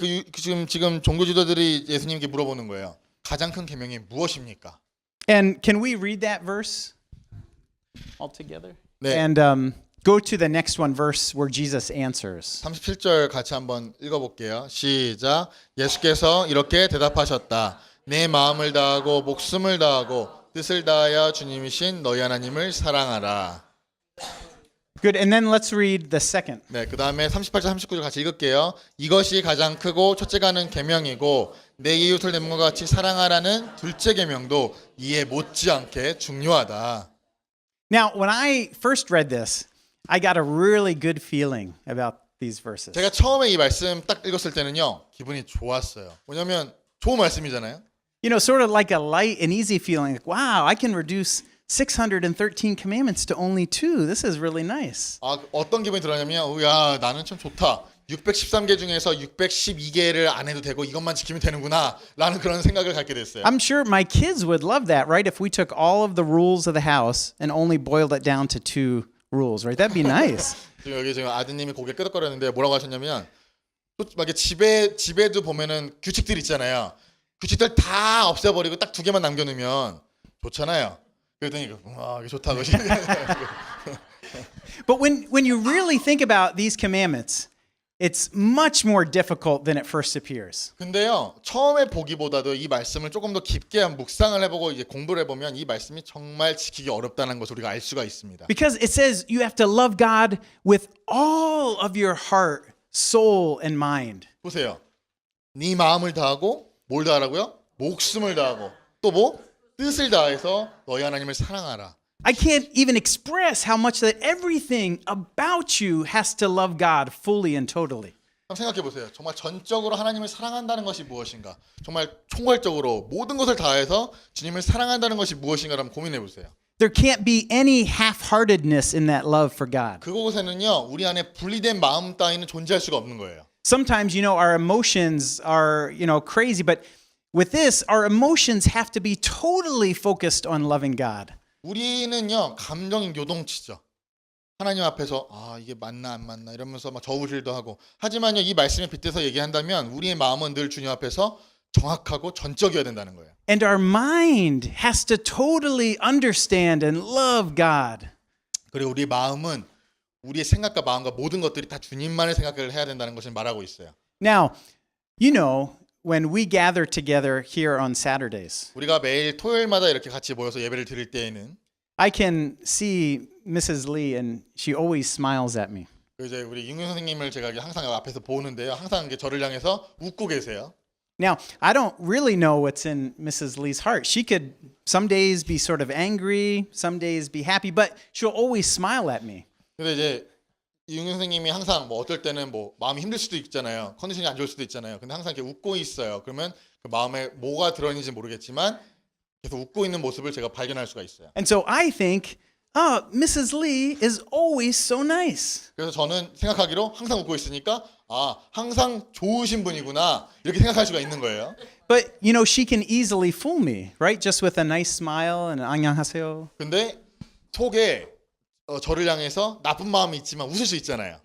지금 종교 지도자들이 예수님께 물어보는 거예요. 가장 큰 계명이 무엇입니까? And can we read that verse all together? 네. And go to the next one verse where Jesus answers. 37절 같이 한번 읽어볼게요. 시작. 예수께서 이렇게 대답하셨다. 내 마음을 다하고 목숨을 다하고 뜻을 다하여 주님이신 너희 하나님을 사랑하라. Good. And then let's read the second. 네, 그 다음에 38절 39절 같이 읽을게요. 이것이 가장 크고 첫째가는 계명이고 내 이웃을 내 몸과 같이 사랑하라는 둘째 계명도 이에 못지않게 중요하다. Now, when I first read this, I got a really good feeling about these verses. 제가 처음에 이 말씀 딱 읽었을 때는요. 기분이 좋았어요. 왜냐면 좋은 말씀이잖아요. You know, sort of like a light and easy feeling. Like, wow, I can reduce 613 commandments to only 2. This is really nice. 아, 어떤 기분이 들었냐면, 야, 나는 참 좋다. 613개 중에서 612개를 안 해도 되고 이것만 지키면 되는구나 라는 그런 생각을 갖게 됐어요. I'm sure my kids would love that, right? If we took all of the rules of the house and only boiled it down to 2 rules, right? That'd be nice. 지금 여기 지금 아드님이 고개 끄덕거렸는데 뭐라고 하셨냐면, 또 막 이렇게 집에도 보면은 규칙들 있잖아요. 규칙들 다 없애버리고 딱 2개만 남겨놓으면 좋잖아요. 그랬더니 와, 이게 좋다고. But when you really think about these commandments, it's much more difficult than it first appears. 근데요, 처음에 보기보다도 이 말씀을 조금 더 깊게 묵상을 해보고 이제 공부를 해보면 이 말씀이 정말 지키기 어렵다는 것을 우리가 알 수가 있습니다. Because it says you have to love God with all of your heart, soul, and mind. 보세요. 네 마음을 다하고 뭘 다하라고요? 목숨을 다하고 또 뭐? 뜻을 다해서 너희 하나님을 사랑하라. I can't even express how much that everything about you has to love God fully and totally. 한번 생각해 보세요. 정말 전적으로 하나님을 사랑한다는 것이 무엇인가? 정말 총괄적으로 모든 것을 다해서 주님을 사랑한다는 것이 무엇인가 한번 고민해 보세요. There can't be any half-heartedness in that love for God. 그곳에는요, 우리 안에 분리된 마음 따위는 존재할 수가 없는 거예요. Sometimes, our emotions are, crazy, but with this, our emotions have to be totally focused on loving God. 우리는요, 감정 요동치죠. 하나님 앞에서 아, 이게 맞나 안 맞나 이러면서 막 저울질도 하고. 하지만요, 이 말씀에 빗대서 얘기한다면 우리의 마음은 늘 주님 앞에서 정확하고 전적이어야 된다는 거예요. And our mind has to totally understand and love God. 그리고 우리 마음은 우리의 생각과 마음과 모든 것들이 다 주님만을 생각을 해야 된다는 것을 말하고 있어요. Now, when we gather together here on Saturdays, 우리가 매일 토요일마다 이렇게 같이 모여서 예배를 드릴 때에는 I can see Mrs. Lee and she always smiles at me. 이제 우리 윤경 선생님을 제가 항상 앞에서 보는데요. 항상 저를 향해서 웃고 계세요. Now, I don't really know what's in Mrs. Lee's heart. She could some days be sort of angry, some days be happy, but she'll always smile at me. 근데 이제 윤경 선생님이 항상 뭐 어떨 때는 뭐 마음이 힘들 수도 있잖아요. 컨디션이 안 좋을 수도 있잖아요. 근데 항상 이렇게 웃고 있어요. 그러면 그 마음에 뭐가 들어있는지 모르겠지만 계속 웃고 있는 모습을 제가 발견할 수가 있어요. And so I think, Mrs. Lee is always so nice. 그래서 저는 생각하기로 항상 웃고 있으니까 아, 항상 좋으신 분이구나 이렇게 생각할 수가 있는 거예요. But, she can easily fool me, right? Just with a nice smile and 안녕하세요. 근데 속에 저를 향해서 나쁜 마음이 있지만 웃을 수 있잖아요.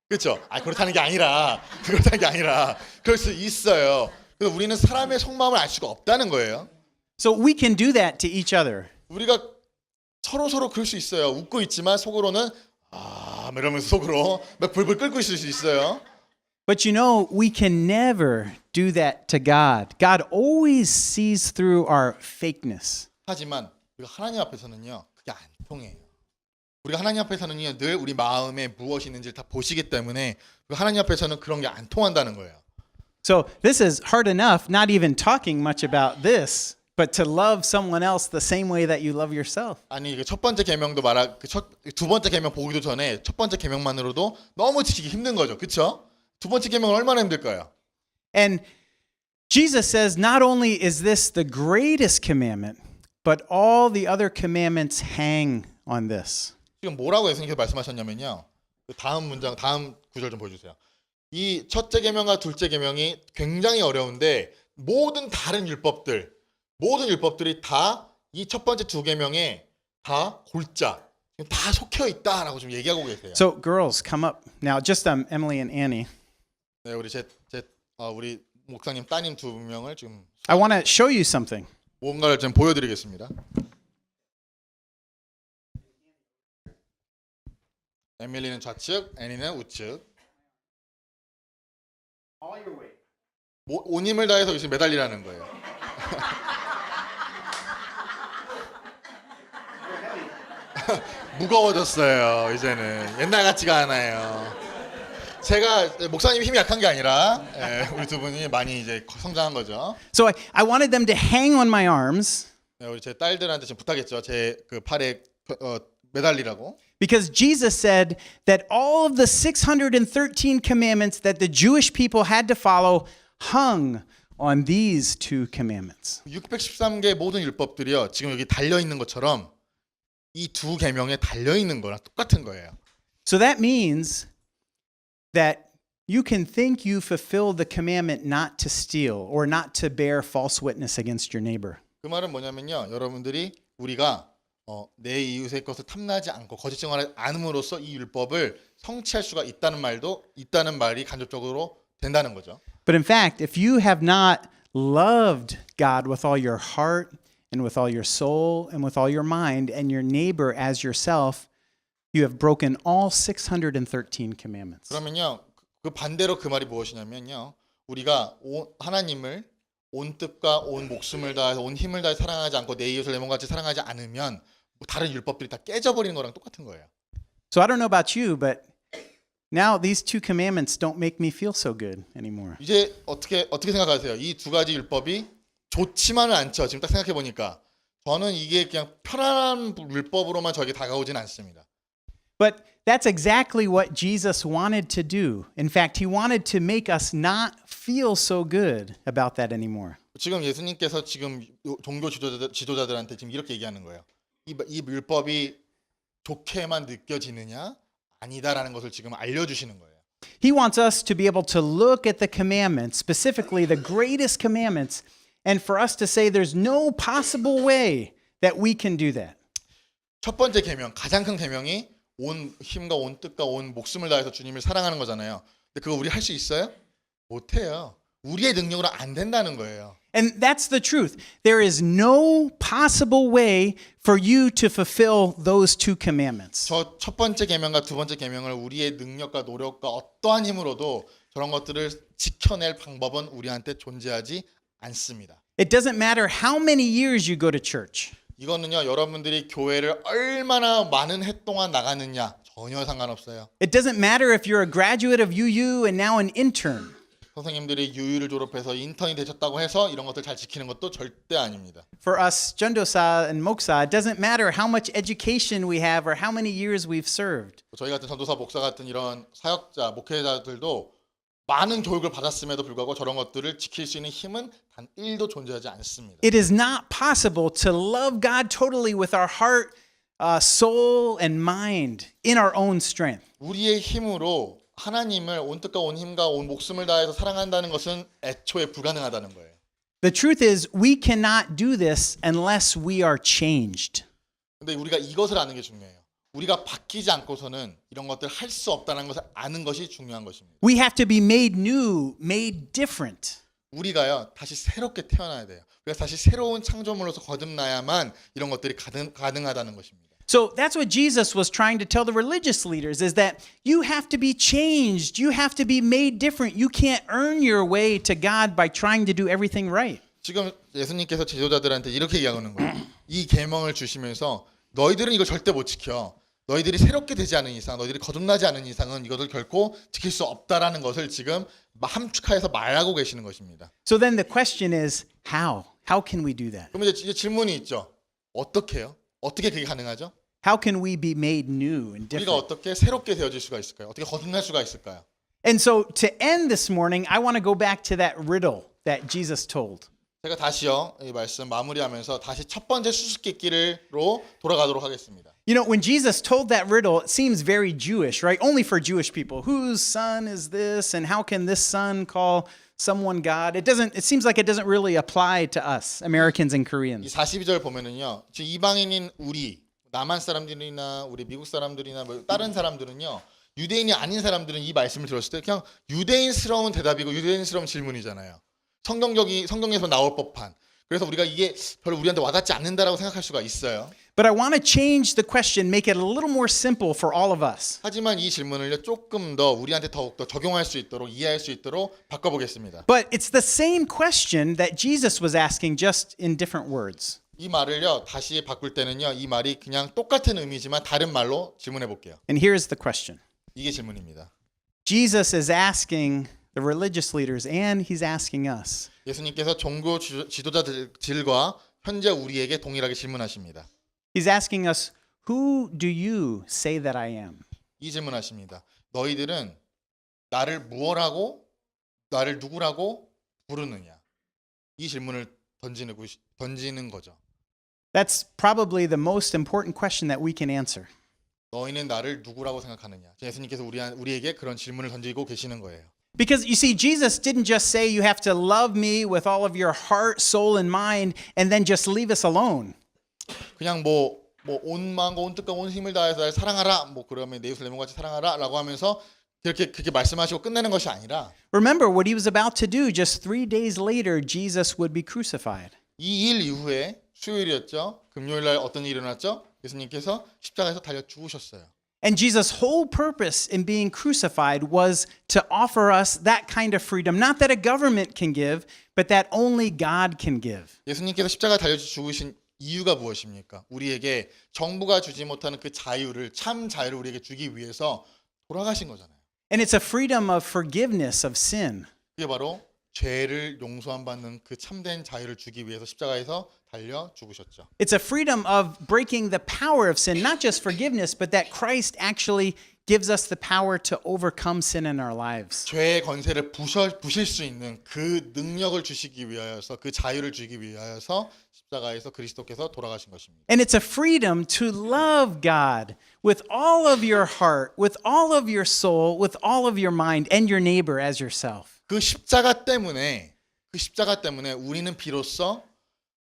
그렇죠? 그렇다는 게 아니라 그럴 수 있어요. 그래서 우리는 사람의 속마음을 알 수가 없다는 거예요. So we can do that to each other. 우리가 서로 그럴 수 있어요. 웃고 있지만 속으로는 이러면서 속으로 막 불불 끓고 있을 수 있어요. But we can never do that to God. God always sees through our fakeness. 하지만 우리가 하나님 앞에서는요, 그게 안 통해요. 우리가 하나님 앞에서는요, 늘 우리 마음에 무엇이 있는지를 다 보시기 때문에 하나님 앞에서는 그런 게 안 통한다는 거예요. So this is hard enough, not even talking much about this, but to love someone else the same way that you love yourself. 아니 첫 번째 계명도 두 번째 계명 보기도 전에 첫 번째 계명만으로도 너무 지키기 힘든 거죠, 그렇죠? 두 번째 계명은 얼마나 힘들까요? And Jesus says not only is this the greatest commandment, but all the other commandments hang on this. 지금 뭐라고 예수님께서 말씀하셨냐면요. 다음 구절 좀 보여주세요. 이 첫째 계명과 둘째 계명이 굉장히 어려운데 모든 율법들이 다 이 첫 번째 두 계명에 다 골자 다 속혀 있다라고 좀 얘기하고 계세요. So girls, come up now. Just Emily and Annie. 네, 우리 우리 목사님 따님 두 명을 지금 I want to show you something. 뭔가를 좀 보여드리겠습니다. 에밀리는 좌측, 애니는 우측. 온 힘을 다해서 지금 매달리라는 거예요. 무거워졌어요. 이제는 옛날 같지가 않아요. 제가 목사님이 힘이 약한 게 아니라 우리 두 분이 많이 이제 성장한 거죠. So I wanted them to hang on my arms. 네, 우리 제 딸들한테 지금 부탁했죠. 제 그 팔에 매달리라고. Because Jesus said that all of the 613 commandments that the Jewish people had to follow hung on these two commandments. 613개 모든 율법들이요. 지금 여기 달려 있는 것처럼 이 두 계명에 달려 있는 거랑 똑같은 거예요. So that means that you can think you fulfilled the commandment not to steal or not to bear false witness against your neighbor. 그 말은 뭐냐면요. 여러분들이 우리가 내 이웃의 것을 탐나지 않고 거짓 증언하지 않음으로써 이 율법을 성취할 수가 있다는 말이 간접적으로 된다는 거죠. But in fact, if you have not loved God with all your heart and with all your soul and with all your mind and your neighbor as yourself, you have broken all 613 commandments. 그러면요. 그 반대로 그 말이 무엇이냐면요. 우리가 하나님을 온 뜻과 온 목숨을 다해서 온 힘을 다해 사랑하지 않고 내 이웃을 내 몸같이 사랑하지 않으면 다른 율법들이 다 깨져버리는 거랑 똑같은 거예요. So I don't know about you, but now these two commandments don't make me feel so good anymore. 이제 어떻게 생각하세요? 이 두 가지 율법이 좋지만은 않죠. 지금 딱 생각해 보니까 저는 이게 그냥 편안한 율법으로만 저에게 다가오진 않습니다. But that's exactly what Jesus wanted to do. In fact, he wanted to make us not feel so good about that anymore. 지금 예수님께서 지금 종교 지도자들한테 지금 이렇게 얘기하는 거예요. 이 율법이 좋게만 느껴지느냐? 아니다라는 것을 지금 알려주시는 거예요. He wants us to be able to look at the commandments, specifically the greatest commandments, and for us to say there's no possible way that we can do that. 첫 번째 계명, 가장 큰 계명이 온 힘과 온 뜻과 온 목숨을 다해서 주님을 사랑하는 거잖아요. 근데 그거 우리 할 수 있어요? 못해요. 우리의 능력으로 안 된다는 거예요. And that's the truth. There is no possible way for you to fulfill those two commandments. 저 첫 번째 계명과 두 번째 계명을 우리의 능력과 노력과 어떠한 힘으로도 저런 것들을 지켜낼 방법은 우리한테 존재하지 않습니다. It doesn't matter how many years you go to church. 이거는요, 여러분들이 교회를 얼마나 많은 해 동안 나가느냐 전혀 상관없어요. It doesn't matter if you're a graduate of UU and now an intern. 선생님들이 유유를 졸업해서 인턴이 되셨다고 해서 이런 것들 잘 지키는 것도 절대 아닙니다. For us, 전도사 and 목사, it doesn't matter how much education we have or how many years we've served. 저희 같은 전도사, 목사 같은 이런 사역자, 목회자들도 많은 교육을 받았음에도 불구하고 저런 것들을 지킬 수 있는 힘은 단 1도 존재하지 않습니다. It is not possible to love God totally with our heart, soul, and mind in our own strength. 우리의 힘으로 하나님을 온 뜻과 온 힘과 온 목숨을 다해서 사랑한다는 것은 애초에 불가능하다는 거예요. The truth is, we cannot do this unless we are changed. 근데 우리가 이것을 아는 게 중요해요. 우리가 바뀌지 않고서는 이런 것들 할 수 없다는 것을 아는 것이 중요한 것입니다. We have to be made new, made different. 우리가요 다시 새롭게 태어나야 돼요. 우리가 다시 새로운 창조물로서 거듭나야만 이런 것들이 가능하다는 것입니다. So that's what Jesus was trying to tell the religious leaders is that you have to be changed. You have to be made different. You can't earn your way to God by trying to do everything right. 지금 예수님께서 지도자들한테 이렇게 얘기하는 거예요. 이 계명을 주시면서 너희들은 이걸 절대 못 지켜. 너희들이 새롭게 되지 않은 이상, 너희들이 거듭나지 않은 이상은 이것을 결코 지킬 수 없다라는 것을 지금 함축하여서 말하고 계시는 것입니다. So then the question is, how? How can we do that? 그럼 이제 질문이 있죠. 어떻게요? 어떻게 그게 가능하죠? How can we be made new and 우리가 different? 어떻게 새롭게 되어질 수가 있을까요? 어떻게 거듭날 수가 있을까요? And so to end this morning, I want to go back to that riddle that Jesus told. 제가 다시요 이 말씀 마무리하면서 다시 첫 번째 수수께끼로 돌아가도록 하겠습니다. You know, when Jesus told that riddle, it seems very Jewish, right? Only for Jewish people. Whose son is this, and how can this son call someone God? It seems like it doesn't really apply to us, Americans and 이 Koreans. 42절 보면은요. 지금 이방인인 우리 남한 사람들이나 우리 미국 사람들이나 뭐 다른 사람들은요. 유대인이 아닌 사람들은 이 말씀을 들었을 때 그냥 유대인스러운 대답이고 유대인스러운 질문이잖아요. 성경에서 나올 법한. 그래서 우리가 이게 별로 우리한테 와닿지 않는다라고 생각할 수가 있어요. But I want to change the question, make it a little more simple for all of us. 하지만 이 질문을요. 조금 더 우리한테 더욱더 적용할 수 있도록 이해할 수 있도록 바꿔보겠습니다. But it's the same question that Jesus was asking, just in different words. 이 말을요. 다시 바꿀 때는요. 이 말이 그냥 똑같은 의미지만 다른 말로 질문해 볼게요. And here's the question. 이게 질문입니다. Jesus is asking the religious leaders, and he's asking us. 예수님께서 종교 지도자들과 현재 우리에게 동일하게 질문하십니다. He's asking us, who do you say that I am? 이 질문하십니다. 너희들은 나를 무엇라고, 나를 누구라고 부르느냐? 이 질문을 던지는 거죠. That's probably the most important question that we can answer. 너희는 나를 누구라고 생각하느냐? 예수님께서 우리에게 그런 질문을 던지고 계시는 거예요. Because you see, Jesus didn't just say you have to love me with all of your heart, soul, and mind, and then just leave us alone. 그냥 온 마음과 온 뜻과 온 힘을 다해서 나를 사랑하라. 그러면 내 이웃을 내 몸같이 사랑하라라고 하면서 그렇게 말씀하시고 끝내는 것이 아니라 Remember what he was about to do. Just 3 days later, Jesus would be crucified. 이 일 이후에 수요일이었죠. 금요일 날 어떤 일이 일어났죠? 예수님께서 십자가에서 달려 죽으셨어요. And Jesus' whole purpose in being crucified was to offer us that kind of freedom, not that a government can give, but that only God can give. 예수님께서 십자가에 달려 죽으신 이유가 무엇입니까? 우리에게 정부가 주지 못하는 그 자유를 참 자유를 우리에게 주기 위해서 돌아가신 거잖아요. And it's a freedom of forgiveness of sin. 그게 바로 죄를 용서함 받는 그 참된 자유를 주기 위해서 십자가에서 달려 죽으셨죠. It's a freedom of breaking the power of sin, not just forgiveness, but that Christ actually gives us the power to overcome sin in our lives. 죄의 권세를 부실 수 있는 그 능력을 주시기 위하여서 그 자유를 주기 위하여서 십자가에서 그리스도께서 돌아가신 것입니다. And it's a freedom to love God with all of your heart, with all of your soul, with all of your mind, and your neighbor as yourself. 그 십자가 때문에 우리는 비로소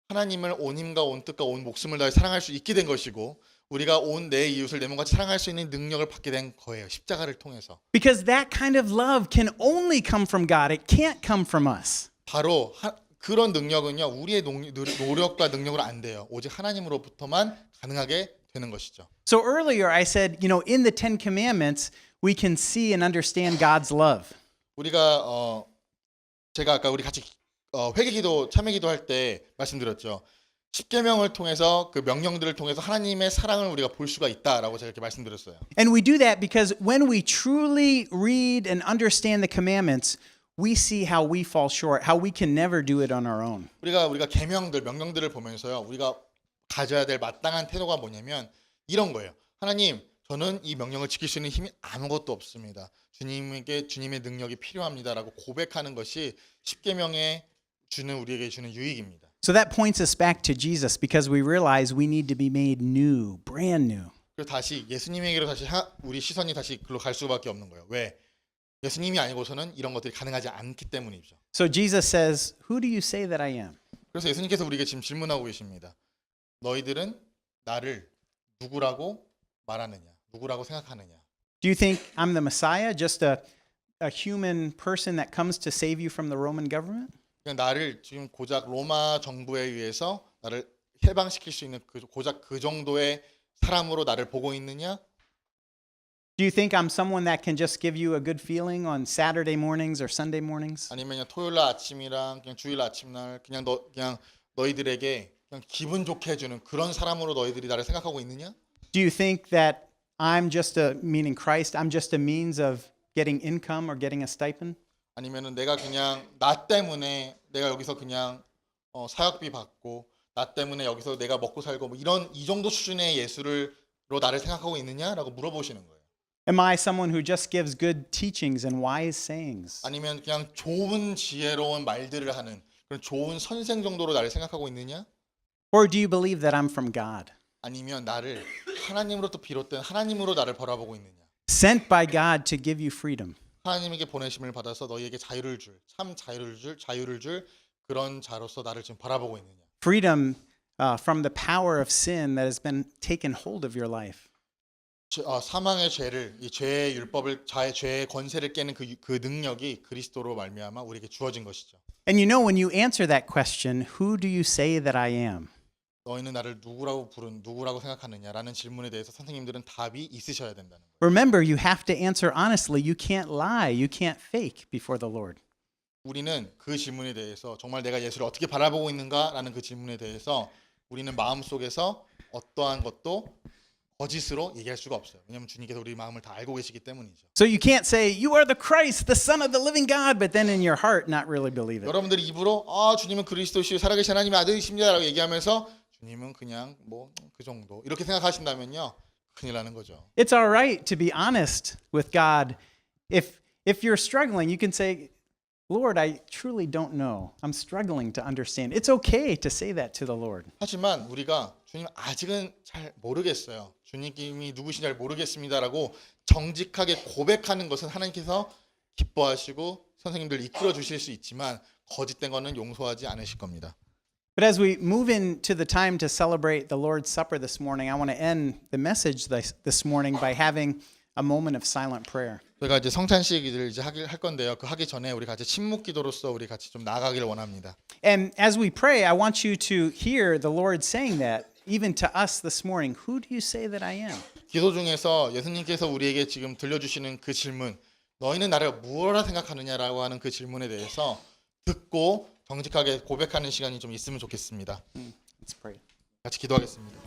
하나님을 온 힘과 온 뜻과 온 목숨을 다해 사랑할 수 있게 된 것이고 우리가 온 내 이웃을 내 몸같이 사랑할 수 있는 능력을 받게 된 거예요. 십자가를 통해서. Because that kind of love can only come from God. It can't come from us. 바로 그런 능력은요. 우리의 노력과 능력으로 안 돼요. 오직 하나님으로부터만 가능하게 되는 것이죠. So earlier I said, in the 10 commandments, we can see and understand God's love. 우리가 제가 아까 우리 같이 회개기도 참회기도 할 때 말씀드렸죠. 십계명을 통해서 그 명령들을 통해서 하나님의 사랑을 우리가 볼 수가 있다라고 제가 이렇게 말씀드렸어요. And we do that because when we truly read and understand the commandments, we see how we fall short, how we can never do it on our own. 우리가 계명들, 명령들을 보면서요. 우리가 가져야 될 마땅한 태도가 뭐냐면 이런 거예요. 하나님, 저는 이 명령을 지킬 수 있는 힘이 아무것도 없습니다. 주님의 능력이 필요합니다라고 고백하는 것이 십계명에 우리에게 주는 유익입니다. So that points us back to Jesus because we realize we need to be made new, brand new. 그래서 다시 예수님에게로 다시 우리 시선이 다시 그로 갈 수밖에 없는 거예요. 왜? 예수님이 아니고서는 이런 것들이 가능하지 않기 때문이죠. So Jesus says, "Who do you say that I am?" 그래서 예수님께서 우리에게 지금 질문하고 계십니다. 너희들은 나를 누구라고 말하느냐? 누구라고 생각하느냐? Do you think I'm the Messiah, just a human person that comes to save you from the Roman government? 그냥 나를 지금 고작 로마 정부에 의해서 나를 해방시킬 수 있는 고작 그 정도의 사람으로 나를 보고 있느냐? Do you think I'm someone that can just give you a good feeling on Saturday mornings or Sunday mornings? 아니면 토요일 날 아침이랑 그냥 주일 아침날 그냥 너희들에게 그냥 기분 좋게 해주는 그런 사람으로 너희들이 나를 생각하고 있느냐? Do you think that I'm just meaning Christ, I'm just a means of getting income or getting a stipend? 아니면은 내가 그냥 나 때문에 내가 여기서 그냥 사역비 받고 나 때문에 여기서 내가 먹고 살고 이 정도 수준의 예수로 나를 생각하고 있느냐라고 물어보시는 거예요. Am I someone who just gives good teachings and wise sayings? 아니면 그냥 좋은 지혜로운 말들을 하는 그런 좋은 선생 정도로 나를 생각하고 있느냐? Or do you believe that I'm from God, 아니면 나를 하나님으로부터 비롯된 하나님으로 나를 바라보고 있느냐? sent by God to give you freedom? 하나님에게 보내심을 받아서 너희에게 참 자유를 줄 그런 자로서 나를 지금 바라보고 있느냐? Freedom from the power of sin that has been taken hold of your life. 사망의 죄를 이 죄의 율법을 죄의 권세를 깨는 그 능력이 그리스도로 말미암아 우리에게 주어진 것이죠. And when you answer that question, who do you say that I am? 너희는 나를 누구라고 생각하느냐라는 질문에 대해서 선생님들은 답이 있으셔야 된다는 거예요. Remember, you have to answer honestly. You can't lie. You can't fake before the Lord. 우리는 그 질문에 대해서 정말 내가 예수를 어떻게 바라보고 있는가라는 그 질문에 대해서 우리는 마음속에서 어떠한 것도 거짓으로 얘기할 수가 없어요. 왜냐하면 주님께서 우리 마음을 다 알고 계시기 때문이죠. So you can't say, you are the Christ, the Son of the living God, but then in your heart not really believe it. 여러분들이 입으로 주님은 그리스도시요 살아계신 하나님의 아들이십니다라고 얘기하면서 주님은 그냥 그 정도 이렇게 생각하신다면요. 큰일 나는 거죠. It's all right to be honest with God. If you're struggling, you can say, Lord, I truly don't know. I'm struggling to understand. It's okay to say that to the Lord. 하지만 우리가 주님 아직은 잘 모르겠어요. 주님이 누구신지 잘 모르겠습니다라고 정직하게 고백하는 것은 하나님께서 기뻐하시고 선생님들 이끌어 주실 수 있지만 거짓된 거는 용서하지 않으실 겁니다. But as we move into the time to celebrate the Lord's Supper this morning, I want to end the message this morning by having a moment of silent prayer. 저희가 이제 성찬식을 이제 할 건데요. 그 하기 전에 우리 같이 침묵 기도로서 우리 같이 좀 나아가기를 원합니다. And as we pray, I want you to hear the Lord saying that, even to us this morning. Who do you say that I am? 기도 중에서 예수님께서 우리에게 지금 들려주시는 그 질문, 너희는 나를 무엇이라 생각하느냐라고 하는 그 질문에 대해서 듣고 정직하게 고백하는 시간이 좀 있으면 좋겠습니다. Let's pray. 같이 기도하겠습니다.